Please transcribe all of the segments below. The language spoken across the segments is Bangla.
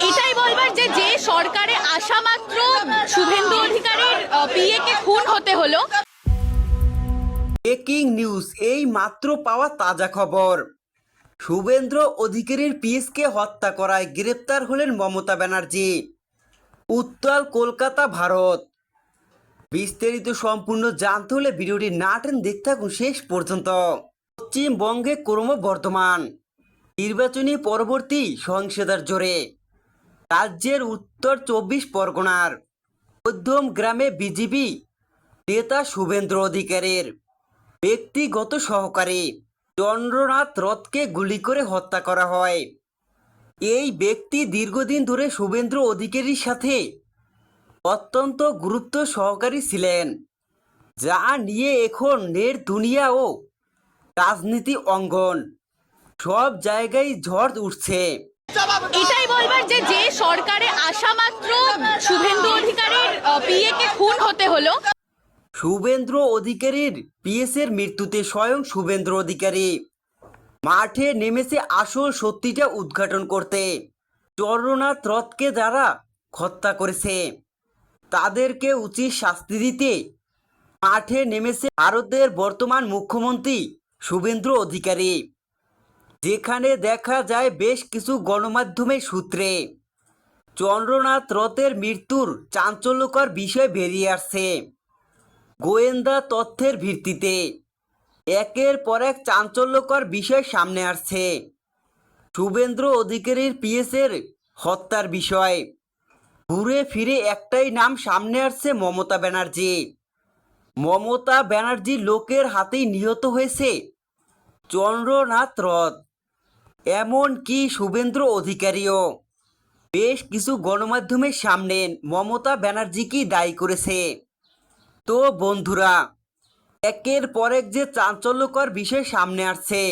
এটাই বলবার যে যে সরকারে আসা মাত্র শুভেন্দু অধিকারীর পিএ কে খুন হতে হলো। ব্রেকিং নিউজ, এই মাত্র পাওয়া তাজা খবর। শুভেন্দ্র অধিকারীর পিএসকে হত্যা করায় গ্রেপ্তার হলেন মমতা ব্যানার্জি। উত্তাল কলকাতা, ভারত। বিস্তারিত সম্পূর্ণ জানতে হলে ভিডিওটি না টেনে দেখতে থাকুন শেষ পর্যন্ত। পশ্চিমবঙ্গে ক্রমবর্ধমান নির্বাচনী পরবর্তী সহিংসতার জোরে রাজ্যের উত্তর 24 পরগনার মধ্যম গ্রামে বিজেপি নেতা শুভেন্দ্র অধিকারীর ব্যক্তিগত সহকারী চন্দ্রনাথ রথকে গুলি করে হত্যা করা হয়। এই ব্যক্তি দীর্ঘদিন ধরে শুভেন্দ্র অধিকারীর সাথে অত্যন্ত গুরুত্ব সহকারী ছিলেন, যা নিয়ে এখন নেট দুনিয়া ও রাজনীতি অঙ্গন সব জায়গায় ঝড় উঠছে। এটাই বলবার যে যে সরকারে আসা মাত্র শুভেন্দু অধিকারীর পিএ কে খুন হতে হলো। শুভেন্দ্র অধিকারীর পিএসের মৃত্যুতে স্বয়ং শুভেন্দ্র অধিকারী মাঠে নেমেছে আসল সত্যিটা উদ্ঘাটন করতে। চন্দ্রনাথ রথকে যারা হত্যা করেছে তাদেরকে উচিত শাস্তি দিতে মাঠে নেমেছে ভারতের বর্তমান মুখ্যমন্ত্রী শুভেন্দ্র অধিকারী। যেখানে দেখা যায় বেশ কিছু গণমাধ্যমের সূত্রে চন্দ্রনাথ রথের মৃত্যুর চাঞ্চল্যকর বিষয় বেরিয়ে আসছে। গোয়েন্দা তথ্যের ভিত্তিতে একের পর এক চাঞ্চল্যকর বিষয় সামনে আসছে। শুভেন্দ্র অধিকারীর পিএসের হত্যার বিষয় ঘুরে ফিরে একটাই নাম সামনে আসছে, মমতা ব্যানার্জি। মমতা ব্যানার্জি লোকের হাতেই নিহত হয়েছে চন্দ্রনাথ রথ। এমনকি শুভেন্দ্র অধিকারীও বেশ কিছু গণমাধ্যমের সামনে মমতা ব্যানার্জিকেই দায়ী করেছে। তো বন্ধুরা, একের পর এক যে চাঞ্চল্যকর বিষয় সামনে আসছে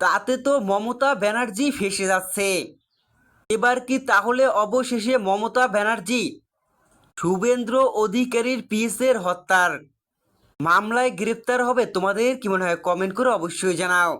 তাতে তো মমতা ব্যানার্জি ফেঁসে যাচ্ছে। এবার কি তাহলে অবশেষে মমতা ব্যানার্জি শুভেন্দ্র অধিকারীর পিএসের হত্যার মামলায় গ্রেপ্তার হবে? তোমাদের কি মনে হয়? কমেন্ট করে অবশ্যই জানাও।